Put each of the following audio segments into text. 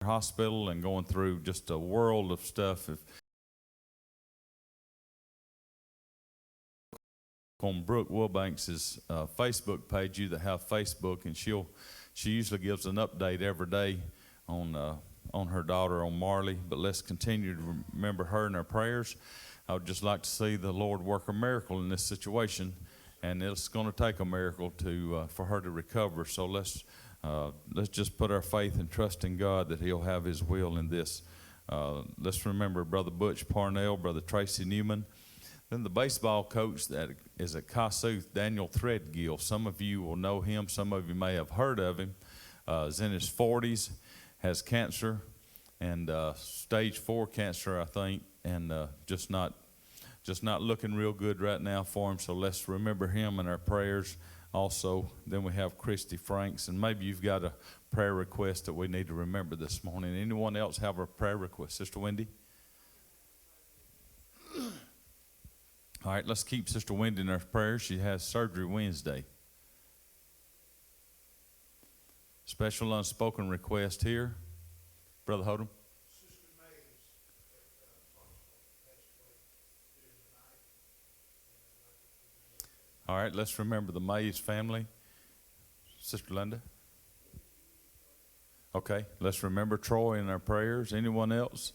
hospital and going through just a world of stuff. If on Brooke Wilbanks's Facebook page, you that have Facebook, and she usually gives an update every day on her daughter, on Marley. But let's continue to remember her in our prayers. I would just like to see the Lord work a miracle in this situation, and it's going to take a miracle for her to recover. So let's just put our faith and trust in God that He'll have His will in this. Let's remember Brother Butch Parnell, Brother Tracy Newman. Then the baseball coach that is at Kossuth, Daniel Threadgill. Some of you will know him. Some of you may have heard of him. Is in his 40s, has cancer, and stage 4 cancer, I think, and just not looking real good right now for him. So let's remember him in our prayers. Also, then we have Christy Franks, and maybe you've got a prayer request that we need to remember this morning. Anyone else have a prayer request? Sister Wendy? All right, let's keep Sister Wendy in our prayers. She has surgery Wednesday. Special unspoken request here. Brother Hodem. Sister Mays passed away All right, let's remember the Mays family. Sister Linda. Okay, let's remember Troy in our prayers. Anyone else?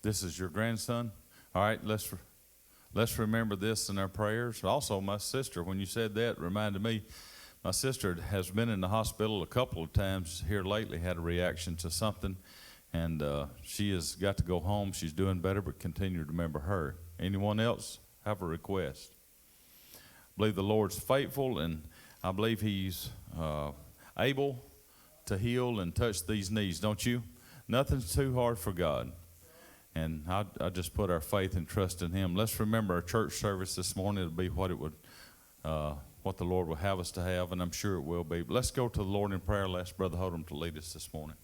This is your grandson? All right, let's remember this in our prayers. Also, my sister, when you said that, reminded me, my sister has been in the hospital a couple of times here lately, had a reaction to something, and she has got to go home. She's doing better, but continue to remember her. Anyone else have a request? I believe the Lord's faithful, and I believe He's able to heal and touch these knees, don't you? Nothing's too hard for God. And I just put our faith and trust in Him. Let's remember our church service this morning. It'll be what the Lord will have us to have, and I'm sure it will be. But let's go to the Lord in prayer. Let's ask Brother Hodem to lead us this morning.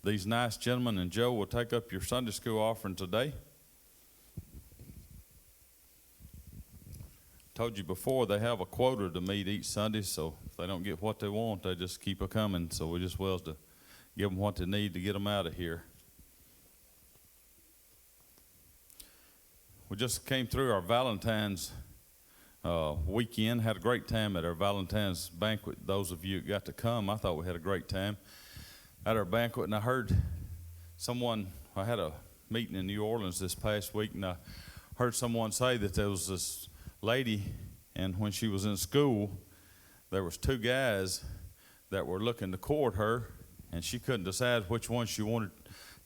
These nice gentlemen and Joe will take up your Sunday school offering today. Told you before, they have a quota to meet each Sunday, so if they don't get what they want, they just keep coming. So we just well to give them what they need to get them out of here. We just came through our Valentine's weekend, had a great time at our Valentine's banquet. Those of you that got to come, I thought we had a great time at our banquet, and I heard I had a meeting in New Orleans this past week, and I heard someone say that there was this lady, and when she was in school, there was 2 guys that were looking to court her, and she couldn't decide which one she wanted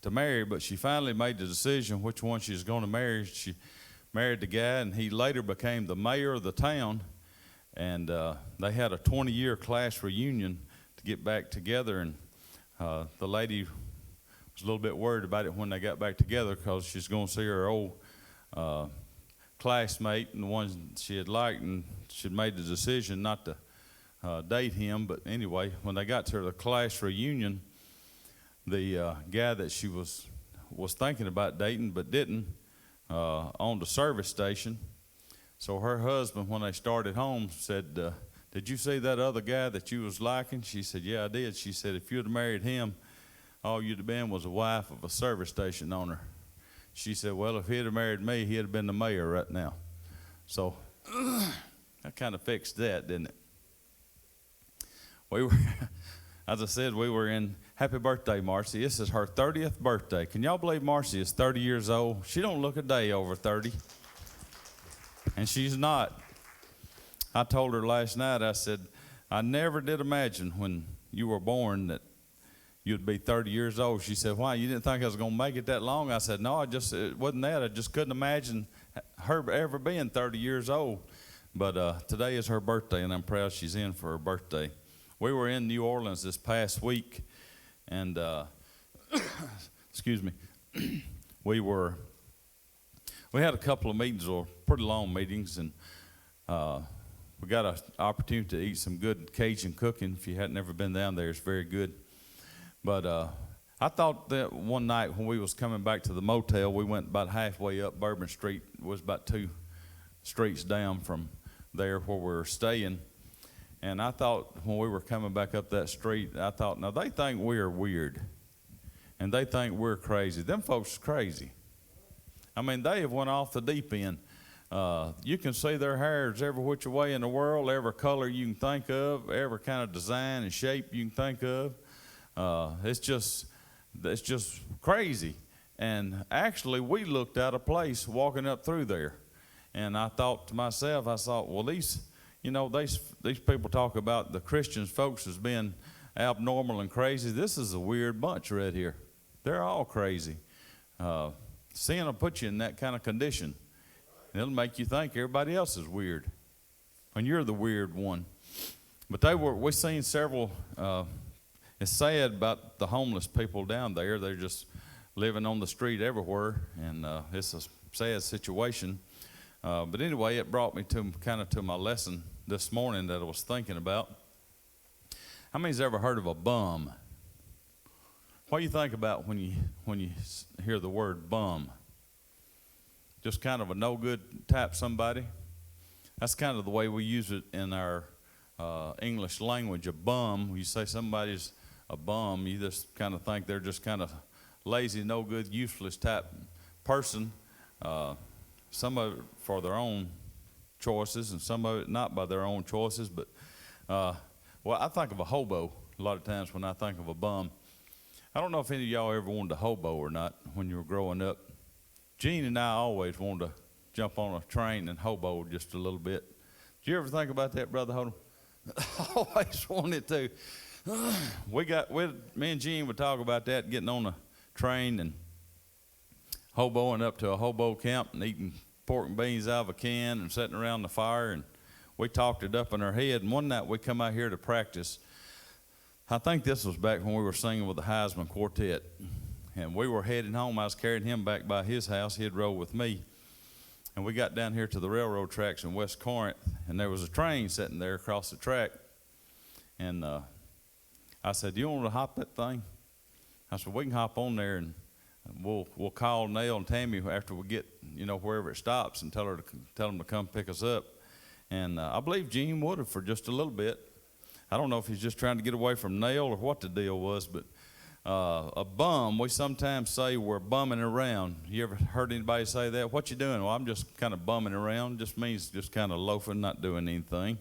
to marry, but she finally made the decision which one she was going to marry. She married the guy, and he later became the mayor of the town, and they had a 20-year class reunion to get back together, and the lady was a little bit worried about it when they got back together because she's going to see her old classmate and the one she had liked, and she had made the decision not to date him. But anyway, when they got to the class reunion, the guy that she was thinking about dating but didn't on the service station. So her husband, when they started home, said, did you see that other guy that you was liking? She said, yeah, I did. She said, if you'd have married him, all you'd have been was a wife of a service station owner. She said, well, if he'd have married me, he'd have been the mayor right now. So that kind of fixed that, didn't it? We were, as I said, we were in, happy birthday, Marcy. This is her 30th birthday. Can y'all believe Marcy is 30 years old? She don't look a day over 30. And she's not. I told her last night, I said, I never did imagine when you were born that you'd be 30 years old. She said, why, you didn't think I was going to make it that long? I said, no, it wasn't that. I just couldn't imagine her ever being 30 years old. But today is her birthday, and I'm proud she's in for her birthday. We were in New Orleans this past week, and, excuse me, we had a couple of meetings, or pretty long meetings, and we got an opportunity to eat some good Cajun cooking. If you hadn't ever been down there, it's very good. But I thought that one night when we was coming back to the motel, we went about halfway up Bourbon Street. It was about 2 streets down from there where we were staying. And I thought when we were coming back up that street, I thought, now they think we're weird. And they think we're crazy. Them folks are crazy. I mean, they have went off the deep end. You can see their hairs every which way in the world, every color you can think of, every kind of design and shape you can think of. It's just crazy. And actually, we looked at a place walking up through there. And I thought to myself, well, these people talk about the Christian folks as being abnormal and crazy. This is a weird bunch right here. They're all crazy. Sin will put you in that kind of condition. It'll make you think everybody else is weird when you're the weird one. But we seen several, it's sad about the homeless people down there. They're just living on the street everywhere, and it's a sad situation. But anyway, it brought me to my lesson this morning that I was thinking about. How many's ever heard of a bum? What do you think about when you hear the word bum? Just kind of a no good type somebody? That's kind of the way we use it in our English language. A bum, when you say somebody's a bum, you just kind of think they're just kind of lazy, no good, useless type person. Some of it for their own choices, and some of it not by their own choices. But well, I think of a hobo a lot of times when I think of a bum. I don't know if any of y'all ever wanted to hobo or not when you were growing up. Gene and I always wanted to jump on a train and hobo just a little bit. Did you ever think about that, Brother Hodem? Always wanted to. Me and Gene would talk about that, getting on a train and hoboing up to a hobo camp and eating pork and beans out of a can and sitting around the fire, and we talked it up in our head. And one night we come out here to practice. I think this was back when we were singing with the Heisman Quartet, and we were heading home. I was carrying him back by his house. He'd roll with me, and we got down here to the railroad tracks in West Corinth, and there was a train sitting there across the track. And I said, "Do you want to hop that thing?" I said, "We can hop on there, and we'll call Nell and Tammy after we get wherever it stops, and tell them to come pick us up." And I believe Gene would have for just a little bit. I don't know if he's just trying to get away from Nell or what the deal was, but a bum, we sometimes say we're bumming around. You ever heard anybody say that? What you doing? Well, I'm just kind of bumming around. Just means just kind of loafing, not doing anything.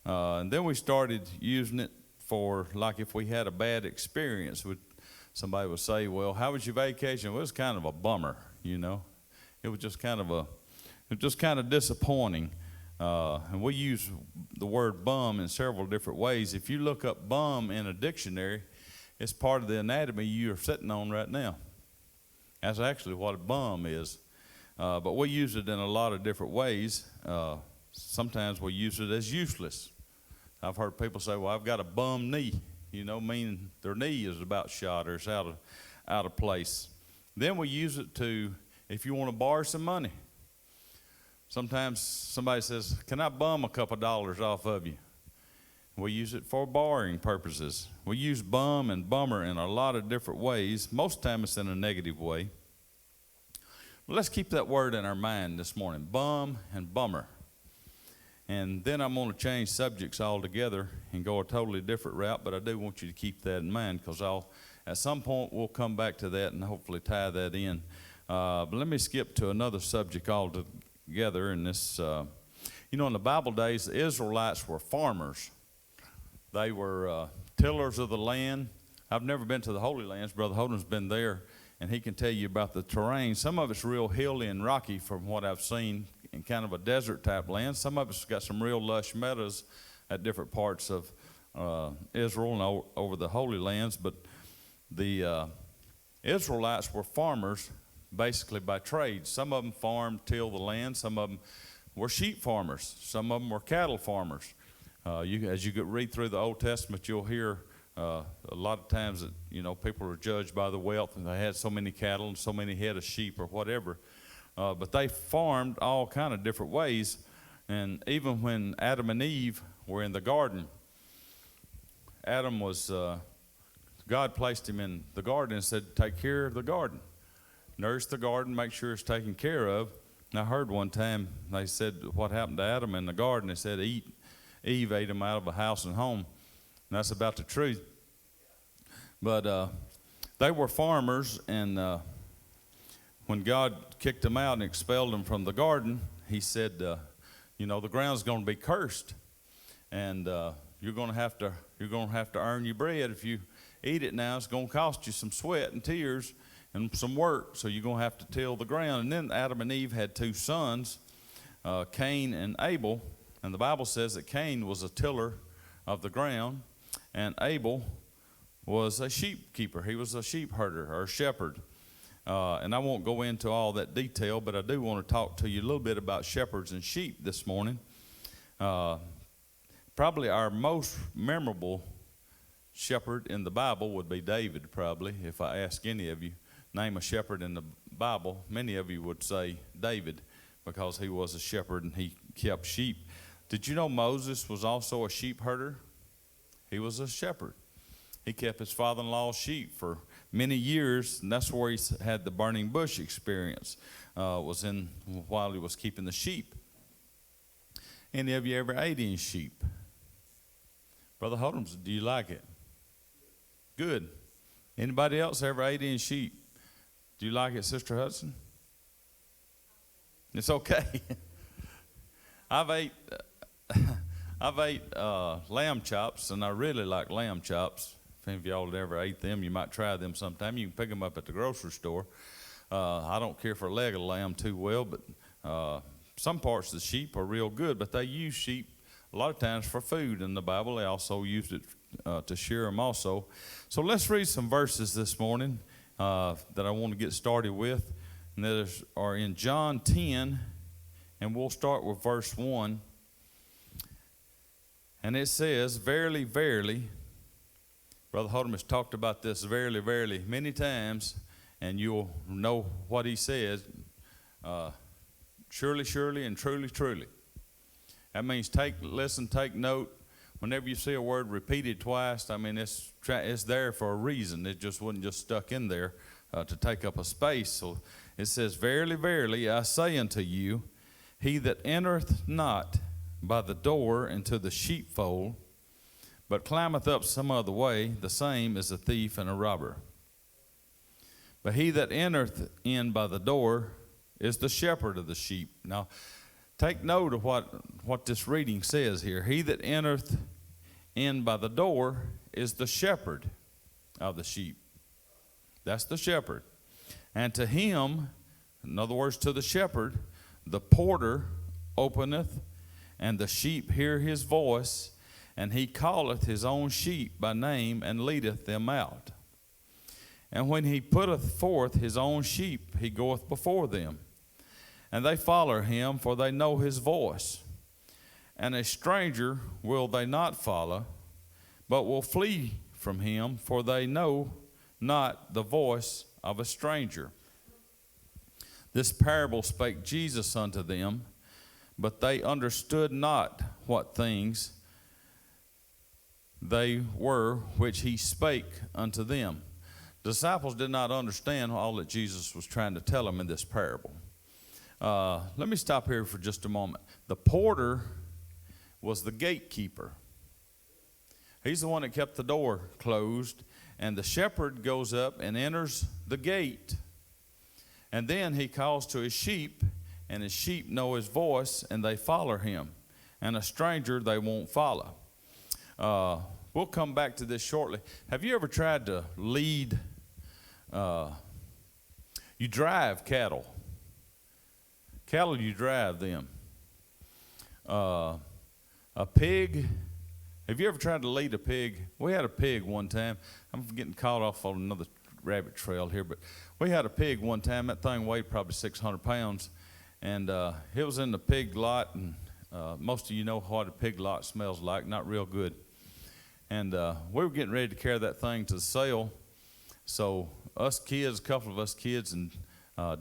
And then we started using it for, like, if we had a bad experience, somebody would say, "Well, how was your vacation?" Well, it was kind of a bummer, It was just kind of disappointing. And we use the word bum in several different ways. If you look up bum in a dictionary, it's part of the anatomy you're sitting on right now. That's actually what a bum is. But we use it in a lot of different ways. Sometimes we use it as useless. I've heard people say, "Well, I've got a bum knee," meaning their knee is about shot or it's out of place. Then we use it to, if you want to borrow some money. Sometimes somebody says, "Can I bum a couple dollars off of you?" We use it for borrowing purposes. We use bum and bummer in a lot of different ways. Most of the time it's in a negative way. Let's keep that word in our mind this morning, bum and bummer. And then I'm going to change subjects altogether and go a totally different route, but I do want you to keep that in mind because at some point we'll come back to that and hopefully tie that in. But let me skip to another subject altogether. In this, in the Bible days, the Israelites were farmers. They were tillers of the land. I've never been to the Holy Lands. Brother Holden's been there, and he can tell you about the terrain. Some of it's real hilly and rocky from what I've seen, in kind of a desert type land. Some of it's got some real lush meadows at different parts of Israel and over the Holy Lands. But the Israelites were farmers basically by trade. Some of them farmed, tilled the land. Some of them were sheep farmers. Some of them were cattle farmers. As you read through the Old Testament, you'll hear a lot of times that people are judged by the wealth, and they had so many cattle and so many head of sheep or whatever. But they farmed all kind of different ways. And even when Adam and Eve were in the garden, God placed him in the garden and said, take care of the garden. Nourish the garden, make sure it's taken care of. And I heard one time they said what happened to Adam in the garden. They said Eve ate him out of a house and home. And that's about the truth. But they were farmers, and when God kicked them out and expelled them from the garden, he said, the ground's going to be cursed, and you're going to have to earn your bread. If you eat it now, it's going to cost you some sweat and tears and some work. So you're going to have to till the ground. And then Adam and Eve had two sons, Cain and Abel. And the Bible says that Cain was a tiller of the ground, and Abel was a sheep keeper. He was a sheep herder or shepherd. And I won't go into all that detail, but I do want to talk to you a little bit about shepherds and sheep this morning. Probably our most memorable shepherd in the Bible would be David, probably. If I ask any of you, name a shepherd in the Bible, many of you would say David, because he was a shepherd and he kept sheep. Did you know Moses was also a sheep herder? He was a shepherd. He kept his father-in-law's sheep for many years, and that's where he had the burning bush experience, while he was keeping the sheep. Any of you ever ate any sheep? Brother Hold'em, do you like it? Good. Anybody else ever ate any sheep? Do you like it, Sister Hudson? It's okay. I've ate lamb chops, and I really like lamb chops. If any of y'all had ever ate them, you might try them sometime. You can pick them up at the grocery store. I don't care for a leg of lamb too well, but some parts of the sheep are real good. But they use sheep a lot of times for food in the Bible. They also used it to shear them also. So let's read some verses this morning that I want to get started with. And those are in John 10, and we'll start with verse 1. And it says, verily, verily, Brother Hold'em has talked about this verily, verily many times, and you'll know what he says. Surely, surely, and truly, truly. That means listen, take note. Whenever you see a word repeated twice, I mean, it's there for a reason. It just wasn't just stuck in there to take up a space. So it says, verily, verily, I say unto you, he that entereth not by the door into the sheepfold, but climbeth up some other way, the same is a thief and a robber. But he that entereth in by the door is the shepherd of the sheep. Now, take note of what this reading says here. He that entereth in by the door is the shepherd of the sheep. That's the shepherd. And to him, in other words, to the shepherd, the porter openeth, and the sheep hear his voice, and he calleth his own sheep by name, and leadeth them out. And when he putteth forth his own sheep, he goeth before them. And they follow him, for they know his voice. And a stranger will they not follow, but will flee from him, for they know not the voice of a stranger. This parable spake Jesus unto them, but they understood not what things they were which he spake unto them. The disciples did not understand all that Jesus was trying to tell them in this parable. Let me stop here for just a moment. The porter was the gatekeeper. He's the one that kept the door closed, and the shepherd goes up and enters the gate. And then he calls to his sheep, and his sheep know his voice, and they follow him. And a stranger they won't follow. We'll come back to this shortly. Have you ever tried to lead? You drive cattle. Cattle, you drive them. A pig. Have you ever tried to lead a pig? We had a pig one time. I'm getting caught off on another rabbit trail here, but we had a pig one time. That thing weighed probably 600 pounds, and it was in the pig lot, and most of you know what a pig lot smells like, not real good. And we were getting ready to carry that thing to the sale, so us kids, a couple of us kids, and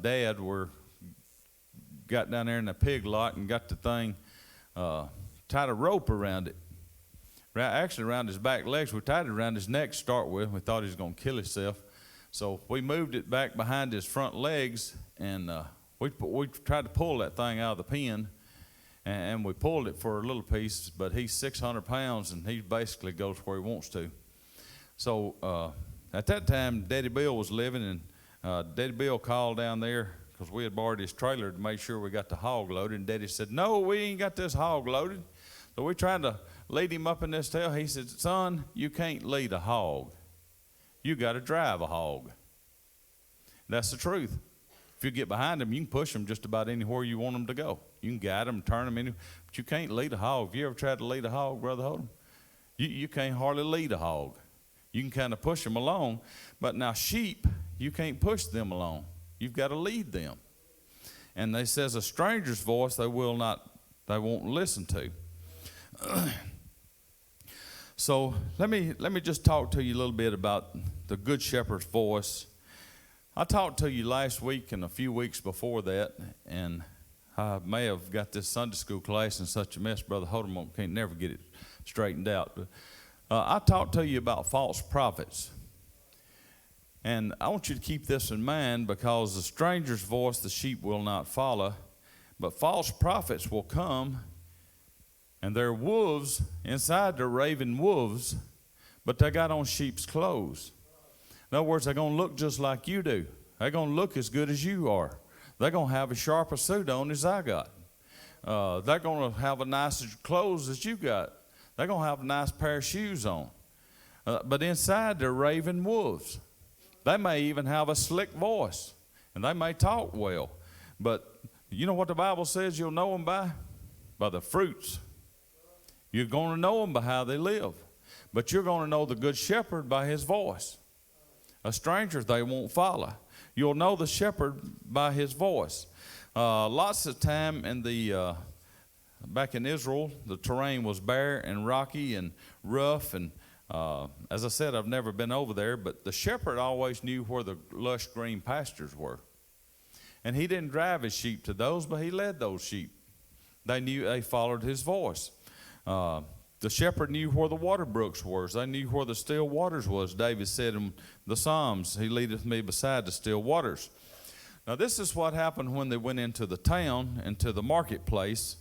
Dad got down there in the pig lot and got the thing, tied a rope around it. Actually around his back legs. We tied it around his neck to start with. We thought he was going to kill himself. So we moved it back behind his front legs, and we tried to pull that thing out of the pen, and we pulled it for a little piece, but he's 600 pounds, and he basically goes where he wants to. So at that time, Daddy Bill was living, and Daddy Bill called down there because we had borrowed his trailer to make sure we got the hog loaded, and Daddy said, "No, we ain't got this hog loaded." So we tried to lead him up in this tail. He said, "Son, you can't lead a hog. You got to drive a hog." That's the truth. If you get behind them, you can push them just about anywhere you want them to go. You can guide them, turn them anywhere, but you can't lead a hog. Have you ever tried to lead a hog, Brother Holden? You can't hardly lead a hog. You can kind of push them along, but now sheep, you can't push them along. You've got to lead them. And they says a stranger's voice they won't listen to. So let me just talk to you a little bit about the Good Shepherd's voice. I talked to you last week and a few weeks before that, and I may have got this Sunday school class in such a mess, Brother Holden can't never get it straightened out. But I talked to you about false prophets. And I want you to keep this in mind, because the stranger's voice the sheep will not follow, but false prophets will come. And they're wolves inside, they're raven wolves, but they got on sheep's clothes. In other words, they're going to look just like you do. They're going to look as good as you are. They're going to have as sharp a suit on as I got. They're going to have a nicer clothes as you got. They're going to have a nice pair of shoes on. But inside, they're raven wolves. They may even have a slick voice, and they may talk well. But you know what the Bible says you'll know them by? By the fruits. You're going to know them by how they live. But you're going to know the Good Shepherd by his voice. A stranger they won't follow. You'll know the shepherd by his voice. Lots of time back in Israel, the terrain was bare and rocky and rough. And as I said, I've never been over there, but the shepherd always knew where the lush green pastures were. And he didn't drive his sheep to those, but he led those sheep. They followed his voice. The shepherd knew where the water brooks were. They knew where the still waters was. David said in the Psalms, "He leadeth me beside the still waters." Now this is what happened when they went into the town and to the marketplace.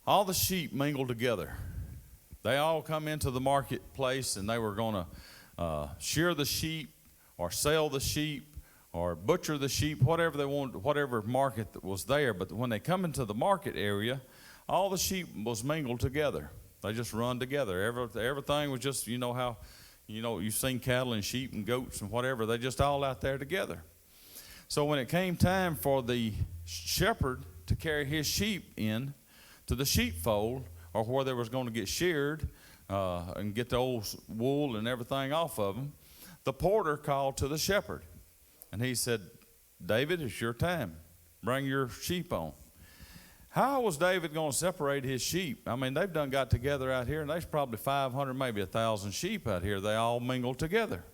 All the sheep mingled together. They all come into the marketplace, and they were going to shear the sheep or sell the sheep or butcher the sheep, whatever they wanted, whatever market that was there. But when they come into the market area, all the sheep was mingled together. They just run together. Everything was just, you know how, you've seen cattle and sheep and goats and whatever. They just all out there together. So when it came time for the shepherd to carry his sheep in to the sheepfold, or where they was going to get sheared and get the old wool and everything off of them, the porter called to the shepherd. And he said, "David, it's your time. Bring your sheep on." How was David going to separate his sheep? I mean, they've done got together out here, and there's probably 500, maybe 1,000 sheep out here. They all mingled together.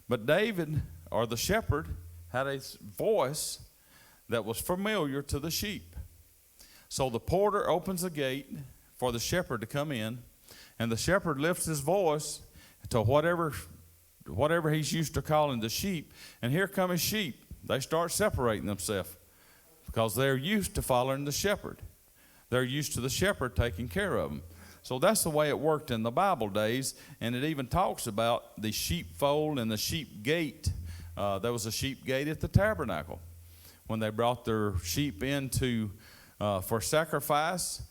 But David, or the shepherd, had a voice that was familiar to the sheep. So the porter opens the gate for the shepherd to come in, and the shepherd lifts his voice to whatever whatever he's used to calling the sheep, and here come his sheep. They start separating themselves because they're used to following the shepherd. They're used to the shepherd taking care of them. So that's the way it worked in the Bible days, and it even talks about the sheepfold and the sheep gate. There was a sheep gate at the tabernacle. When they brought their sheep into for sacrifice,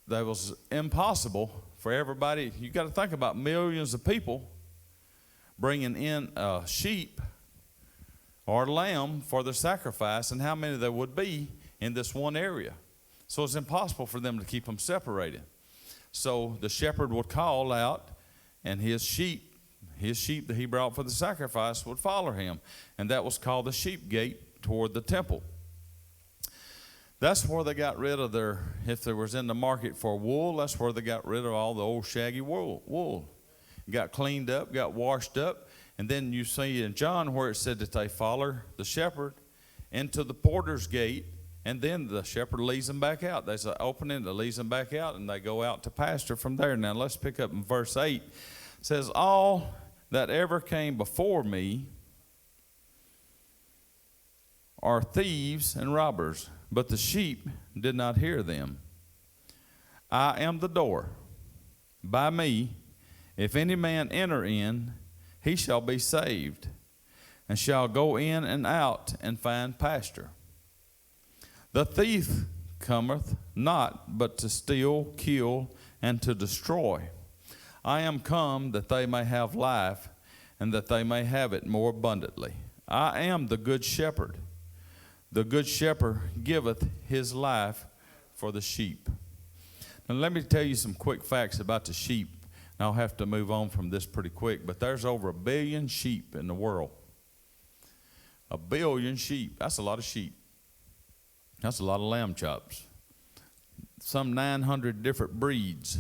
that was impossible for everybody. You got to think about millions of people bringing in a sheep or a lamb for the sacrifice, and how many there would be in this one area. So it's impossible for them to keep them separated. So the shepherd would call out, and his sheep that he brought for the sacrifice would follow him. And that was called the sheep gate toward the temple. That's where they got rid of if there was in the market for wool, that's where they got rid of all the old shaggy wool. Got cleaned up, got washed up. And then you see in John where it said that they follow the shepherd into the porter's gate, and then the shepherd leads them back out. There's an opening that leads them back out, and they go out to pasture from there. Now let's pick up in verse 8. It says, all that ever came before me are thieves and robbers, but the sheep did not hear them. I am the door. By me, if any man enter in, he shall be saved, and shall go in and out and find pasture. The thief cometh not but to steal, kill, and to destroy. I am come that they may have life, and that they may have it more abundantly. I am the good shepherd. The good shepherd giveth his life for the sheep. Now let me tell you some quick facts about the sheep. I'll have to move on from this pretty quick, but there's over 1 billion sheep in the world. 1 billion sheep. That's a lot of sheep. That's a lot of lamb chops. Some 900 different breeds.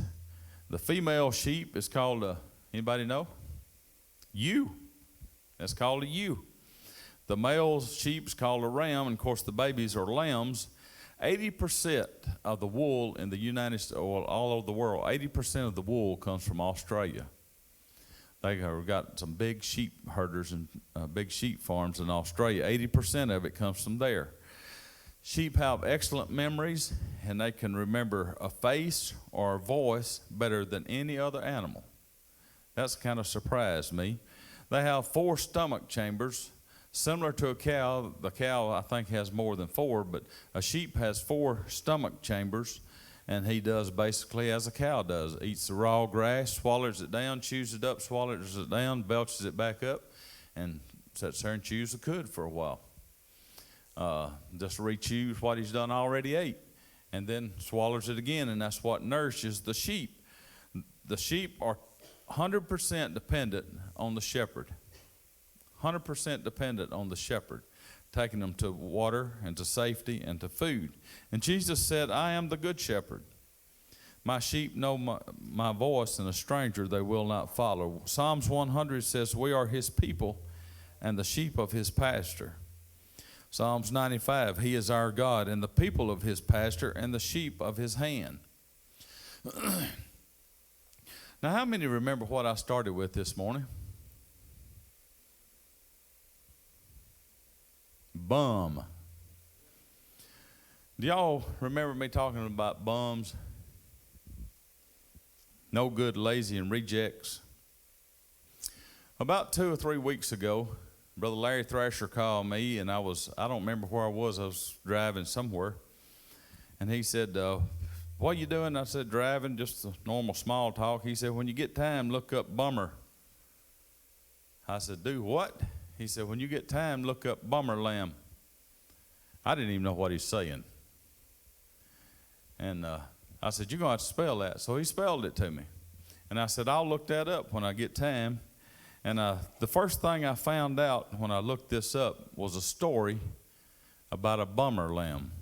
The female sheep is called anybody know? Ewe. That's called a ewe. The male sheep's called a ram, and of course the babies are lambs. 80% of the wool in the United States, or all over the world, 80% of the wool comes from Australia. They have got some big sheep herders and big sheep farms in Australia. 80% of it comes from there. Sheep have excellent memories, and they can remember a face or a voice better than any other animal. That's kind of surprised me. They have 4 stomach chambers. Similar to a cow, the cow I think has more than 4, but a sheep has 4 stomach chambers, and he does basically as a cow does. Eats the raw grass, swallows it down, chews it up, swallows it down, belches it back up, and sits there and chews the cud for a while. Just re-chews what he's done already ate, and then swallows it again, and that's what nourishes the sheep. The sheep are 100% dependent on the shepherd. 100% dependent on the shepherd, taking them to water and to safety and to food. And Jesus said, I am the good shepherd. My sheep know my voice, and a stranger they will not follow. Psalms 100 says, we are his people and the sheep of his pasture. Psalms 95, he is our God and the people of his pasture and the sheep of his hand. Now, how many remember what I started with this morning? Bum. Do y'all remember me talking about bums? No good, lazy, and rejects. About 2 or 3 weeks ago, Brother Larry Thrasher called me, and I don't remember where I was driving somewhere. And he said, what are you doing? I said, driving, just a normal small talk. He said, when you get time, look up bummer. I said, do what? He said, when you get time, look up bummer lamb. I didn't even know what he's saying. And I said, you're going to have to spell that. So he spelled it to me. And I said, I'll look that up when I get time. And the first thing I found out when I looked this up was a story about a bummer lamb.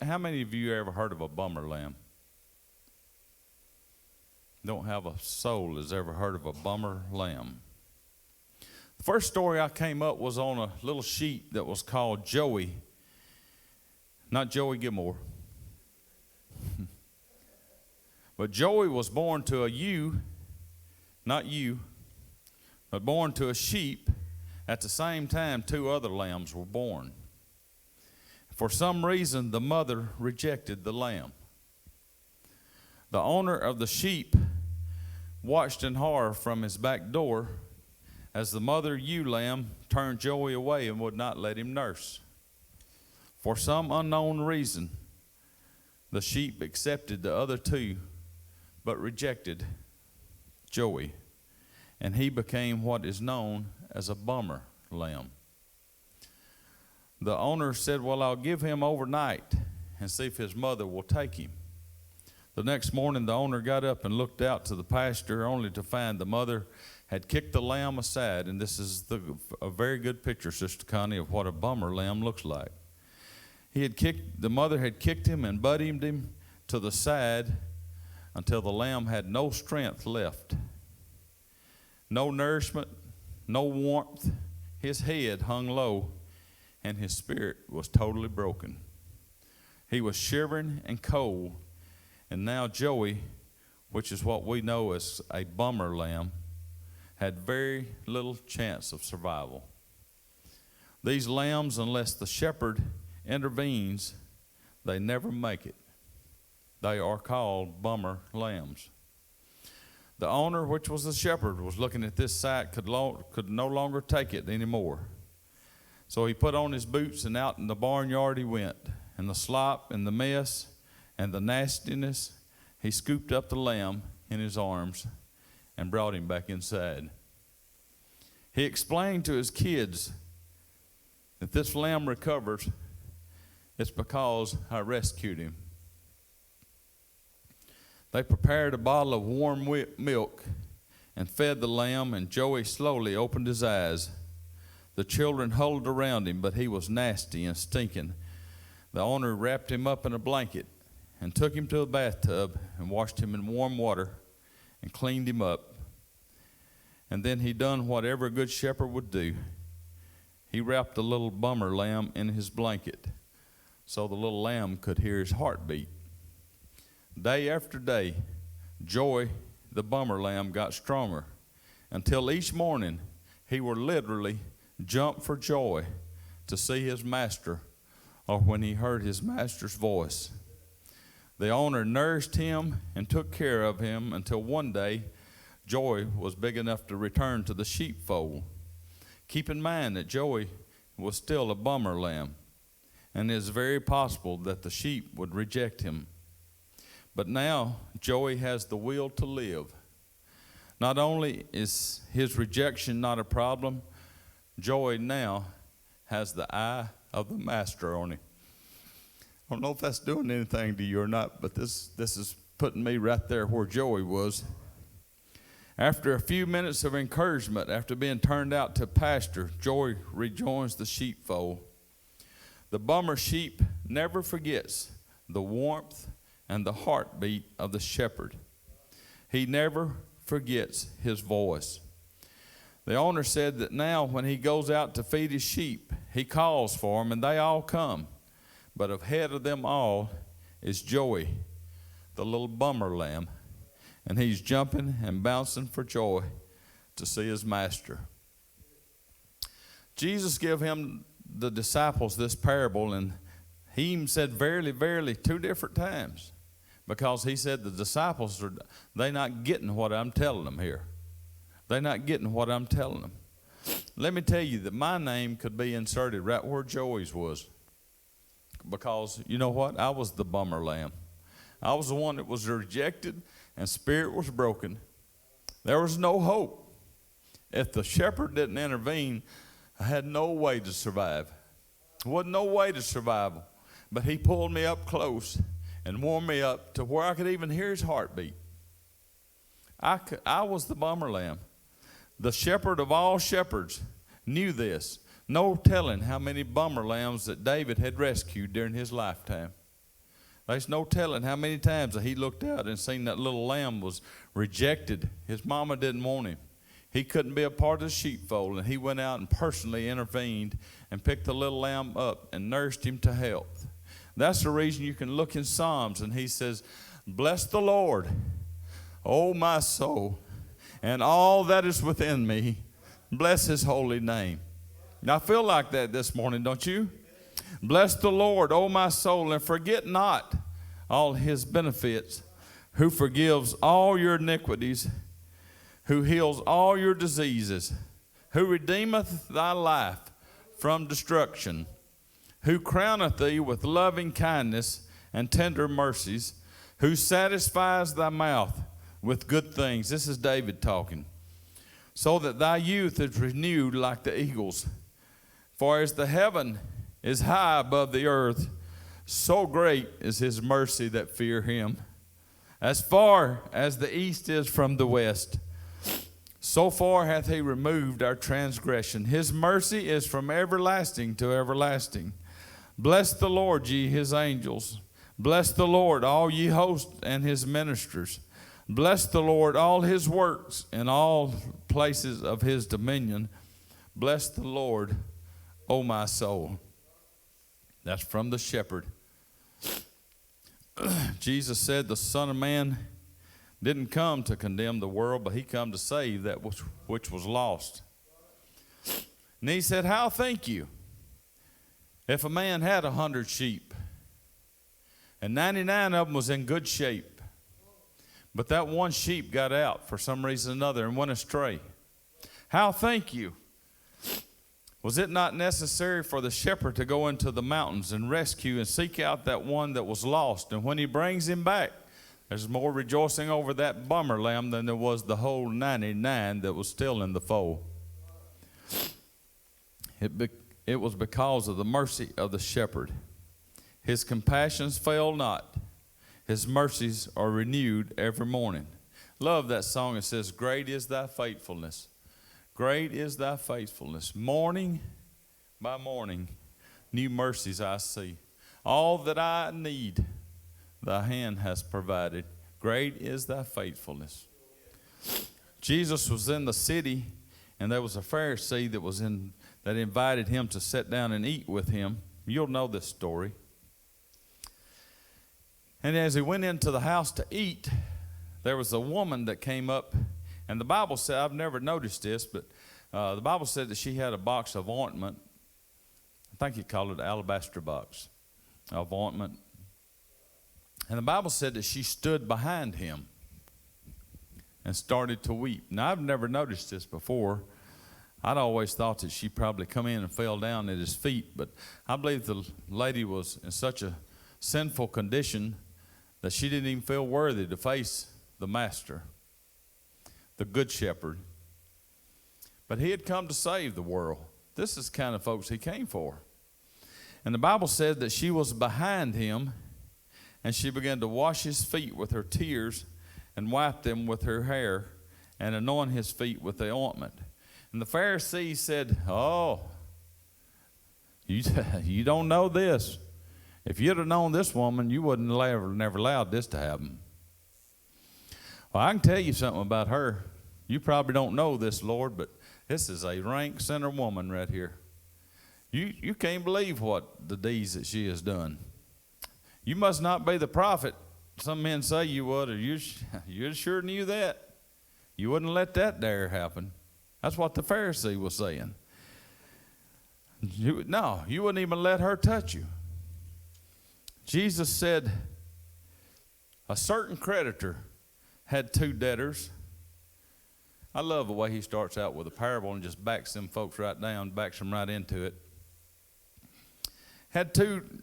How many of you ever heard of a bummer lamb? Don't have a soul has ever heard of a bummer lamb. The first story I came up was on a little sheep that was called Joey. Not Joey Gilmore. But Joey was born to a ewe, not you. but born to a sheep, at the same time 2 other lambs were born. For some reason, the mother rejected the lamb. The owner of the sheep watched in horror from his back door as the mother ewe lamb turned Joey away and would not let him nurse. For some unknown reason, the sheep accepted the other 2, but rejected Joey, and he became what is known as a bummer lamb. The owner said, well, I'll give him overnight and see if his mother will take him. The next morning, the owner got up and looked out to the pasture only to find the mother had kicked the lamb aside. And this is a very good picture, Sister Connie, of what a bummer lamb looks like. The mother had kicked him and butted him to the side until the lamb had no strength left. No nourishment, no warmth. His head hung low, and his spirit was totally broken. He was shivering and cold, and now Joey, which is what we know as a bummer lamb, had very little chance of survival. These lambs, unless the shepherd intervenes, they never make it. They are called bummer lambs. The owner, which was the shepherd, was looking at this sight, could no longer take it anymore. So he put on his boots and out in the barnyard he went. And the slop and the mess and the nastiness, he scooped up the lamb in his arms and brought him back inside. He explained to his kids that this lamb recovers, it's because I rescued him. They prepared a bottle of warm milk and fed the lamb, and Joey slowly opened his eyes. The children huddled around him, but he was nasty and stinking. The owner wrapped him up in a blanket and took him to a bathtub and washed him in warm water and cleaned him up. And then he done what every good shepherd would do. He wrapped the little bummer lamb in his blanket so the little lamb could hear his heartbeat. Day after day, Joey, the bummer lamb, got stronger until each morning he would literally jump for joy to see his master or when he heard his master's voice. The owner nourished him and took care of him until one day Joey was big enough to return to the sheepfold. Keep in mind that Joey was still a bummer lamb, and it is very possible that the sheep would reject him. But now Joey has the will to live. Not only is his rejection not a problem, Joey now has the eye of the master on him. I don't know if that's doing anything to you or not, but this is putting me right there where Joey was. After a few minutes of encouragement, after being turned out to pasture, Joey rejoins the sheepfold. The bummer sheep never forgets the warmth and the heartbeat of the shepherd. He never forgets his voice. The owner said that now when he goes out to feed his sheep, he calls for them and they all come. But ahead of them all is Joey, the little bummer lamb. And he's jumping and bouncing for joy to see his master. Jesus gave the disciples this parable, and he even said verily, verily 2 different times, because he said the disciples they're not getting what I'm telling them here. They're not getting what I'm telling them. Let me tell you that my name could be inserted right where Joey's was, because you know what? I was the bummer lamb. I was the one that was rejected and spirit was broken. There was no hope. If the shepherd didn't intervene, I had no way to survive. There wasn't no way to survival. But he pulled me up close and warmed me up to where I could even hear his heartbeat. I was the bummer lamb. The shepherd of all shepherds knew this. No telling how many bummer lambs that David had rescued during his lifetime. There's no telling how many times that he looked out and seen that little lamb was rejected. His mama didn't want him. He couldn't be a part of the sheepfold, and he went out and personally intervened and picked the little lamb up and nursed him to health. That's the reason you can look in Psalms, and he says, "Bless the Lord, O my soul, and all that is within me. Bless his holy name. Now, I feel like that this morning, don't you? Bless the Lord, O my soul, and forget not all his benefits, who forgives all your iniquities, who heals all your diseases, who redeemeth thy life from destruction, who crowneth thee with loving kindness and tender mercies, who satisfies thy mouth with good things. This is David talking. So that thy youth is renewed like the eagles. For as the heaven is high above the earth, so great is his mercy that fear him. As far as the east is from the west, so far hath he removed our transgression. His mercy is from everlasting to everlasting. Bless the Lord, ye his angels. Bless the Lord, all ye hosts and his ministers. Bless the Lord, all his works in all places of his dominion. Bless the Lord, O my soul. That's from the shepherd. Jesus said the Son of Man didn't come to condemn the world, but he come to save that which was lost. And he said, how think you, if a man had 100 sheep, and 99 of them was in good shape, but that one sheep got out for some reason or another and went astray? How think you? Was it not necessary for the shepherd to go into the mountains and rescue and seek out that one that was lost? And when he brings him back, there's more rejoicing over that bummer lamb than there was the whole 99 that was still in the fold. It was because of the mercy of the shepherd. His compassions fail not. His mercies are renewed every morning. Love that song. It says, great is thy faithfulness. Great is thy faithfulness. Morning by morning, new mercies I see. All that I need, thy hand has provided. Great is thy faithfulness. Jesus was in the city, and there was a Pharisee that invited him to sit down and eat with him. You'll know this story. And as he went into the house to eat, there was a woman that came up. And the Bible said, I've never noticed this, but the Bible said that she had a box of ointment. I think he called it an alabaster box of ointment. And the Bible said that she stood behind him and started to weep. Now, I've never noticed this before. I'd always thought that she probably come in and fell down at his feet, but I believe the lady was in such a sinful condition that she didn't even feel worthy to face the master, the good shepherd. But he had come to save the world. This is the kind of folks he came for. And the Bible said that she was behind him, and she began to wash his feet with her tears and wipe them with her hair and anoint his feet with the ointment. And the Pharisee said, oh, you don't know this. If you'd have known this woman, you wouldn't have never allowed this to happen. Well, I can tell you something about her. You probably don't know this, Lord, but this is a rank sinner woman right here. You can't believe what the deeds that she has done. You must not be the prophet. Some men say you would, or you sure knew that. You wouldn't let that dare happen. That's what the Pharisee was saying. You wouldn't even let her touch you. Jesus said a certain creditor had two debtors. I love the way he starts out with a parable and just backs them folks right down, backs them right into it. Had two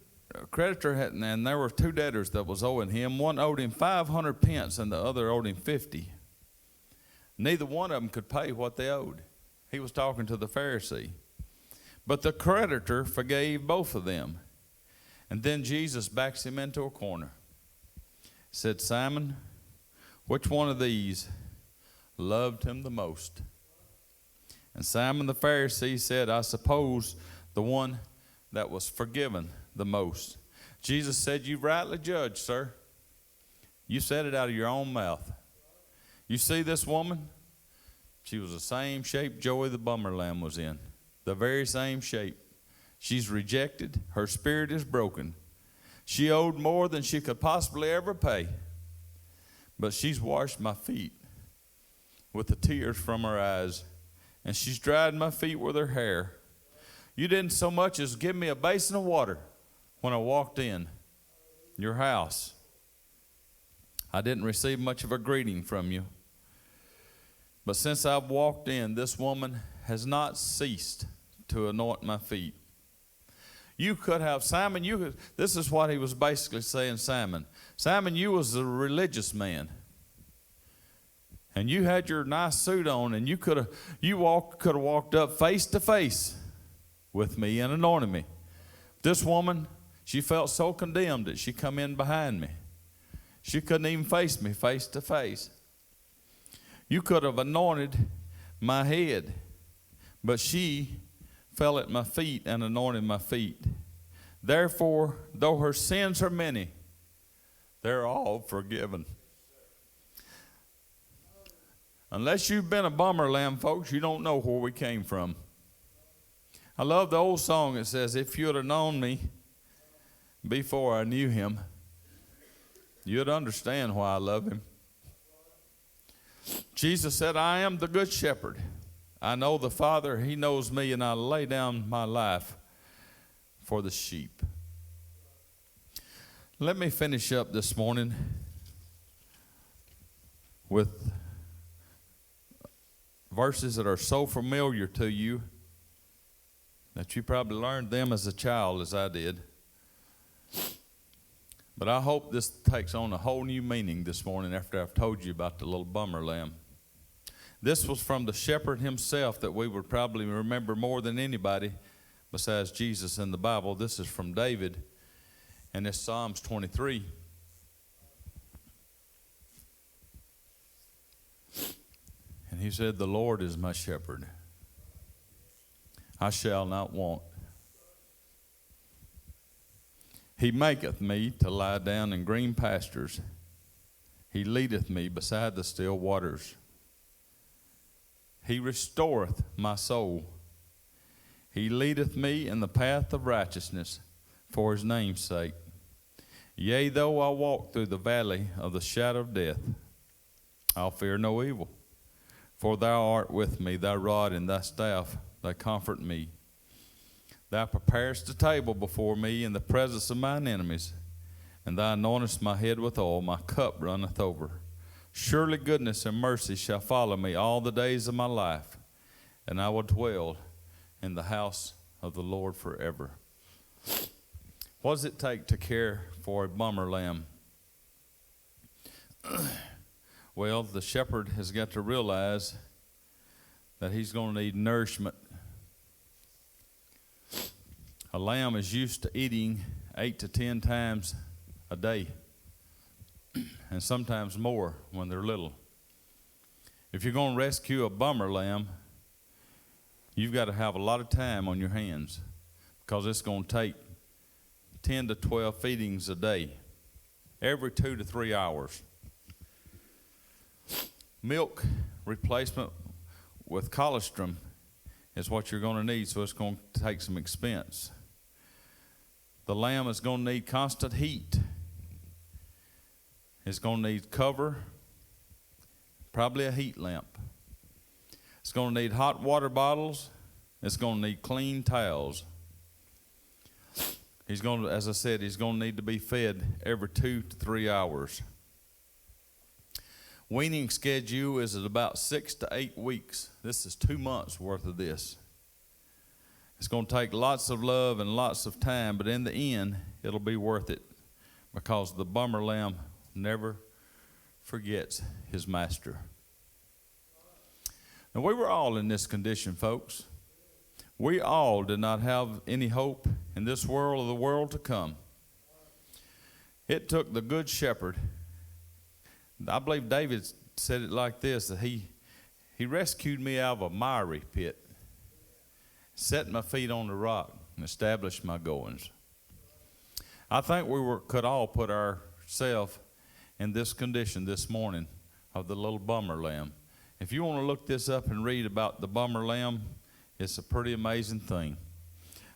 creditor, and there were two debtors that was owing him. One owed him 500 pence and the other owed him 50. Neither one of them could pay what they owed. He was talking to the Pharisee. But the creditor forgave both of them. And then Jesus backs him into a corner. Said, Simon, which one of these loved him the most? And Simon the Pharisee said, I suppose the one that was forgiven the most. Jesus said, you rightly judged, sir. You said it out of your own mouth. You see this woman? She was the same shape Joey the bummer lamb was in. The very same shape. She's rejected. Her spirit is broken. She owed more than she could possibly ever pay. But she's washed my feet with the tears from her eyes and she's dried my feet with her hair. You didn't so much as give me a basin of water when I walked in your house. I didn't receive much of a greeting from you. But since I've walked in, this woman has not ceased to anoint my feet. You could have, Simon, this is what he was basically saying, Simon. Simon, you was a religious man. And you had your nice suit on, and you could have walked up face to face with me and anointed me. This woman, she felt so condemned that she come in behind me. She couldn't even face me face to face. You could have anointed my head, but she fell at my feet and anointed my feet. Therefore, though her sins are many, they're all forgiven. Unless you've been a bummer lamb, folks, you don't know where we came from. I love the old song that says, if you'd have known me before I knew him, you'd understand why I love him. Jesus said, I am the good shepherd. I know the Father, he knows me, and I lay down my life for the sheep. Let me finish up this morning with verses that are so familiar to you that you probably learned them as a child, as I did. But I hope this takes on a whole new meaning this morning after I've told you about the little bummer lamb. This was from the shepherd himself that we would probably remember more than anybody besides Jesus in the Bible. This is from David, and it's Psalms 23. And he said, the Lord is my shepherd. I shall not want. He maketh me to lie down in green pastures. He leadeth me beside the still waters. He restoreth my soul. He leadeth me in the path of righteousness for his name's sake. Yea, though I walk through the valley of the shadow of death, I'll fear no evil. For thou art with me, thy rod and thy staff, they comfort me. Thou preparest a table before me in the presence of mine enemies, and thou anointest my head with oil, my cup runneth over. Surely goodness and mercy shall follow me all the days of my life, and I will dwell in the house of the Lord forever. What does it take to care for a bummer lamb? Well, the shepherd has got to realize that he's going to need nourishment. A lamb is used to eating 8 to 10 times a day, and sometimes more when they're little. If you're going to rescue a bummer lamb, you've got to have a lot of time on your hands, because it's going to take 10 to 12 feedings a day, every 2 to 3 hours. Milk replacement with colostrum is what you're going to need, so it's going to take some expense. The lamb is going to need constant heat. It's going to need cover, probably a heat lamp. It's going to need hot water bottles. It's going to need clean towels. He's going to, as I said, he's going to need to be fed every 2 to 3 hours. Weaning schedule is at about 6 to 8 weeks. This is 2 months worth of this. It's going to take lots of love and lots of time, but in the end, it'll be worth it, because the bummer lamb never forgets his master. Now, we were all in this condition, folks. We all did not have any hope in this world or the world to come. It took the good shepherd. I believe David said it like this, that he rescued me out of a miry pit, set my feet on the rock, and established my goings. I think could all put ourselves in this condition this morning of the little bummer lamb. If you want to look this up and read about the bummer lamb, it's a pretty amazing thing.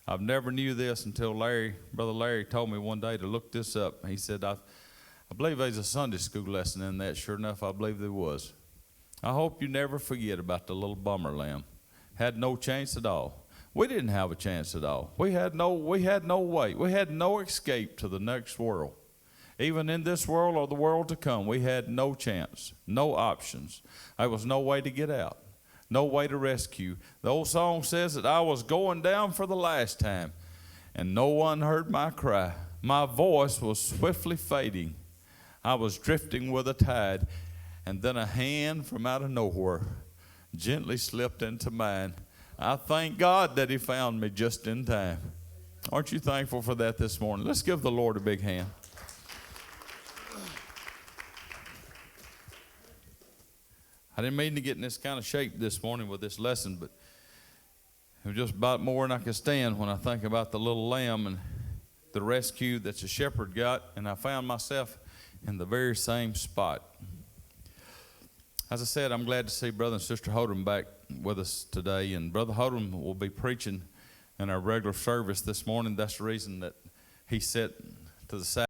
I've never knew this until Brother Larry told me one day to look this up. He said, I believe there's a Sunday school lesson in that. Sure enough, I believe there was. I hope you never forget about the little bummer lamb. had no chance at all. We didn't have a chance at all. We had no way. We had no escape to the next world. Even in this world or the world to come, we had no chance, no options. There was no way to get out, no way to rescue. The old song says that I was going down for the last time, and no one heard my cry. My voice was swiftly fading. I was drifting with a tide, and then a hand from out of nowhere gently slipped into mine. I thank God that he found me just in time. Aren't you thankful for that this morning? Let's give the Lord a big hand. I didn't mean to get in this kind of shape this morning with this lesson, but it was just about more than I could stand when I think about the little lamb and the rescue that the shepherd got, and I found myself in the very same spot. As I said, I'm glad to see Brother and Sister Hodem back with us today, and Brother Hodem will be preaching in our regular service this morning. That's the reason that he sat to the side.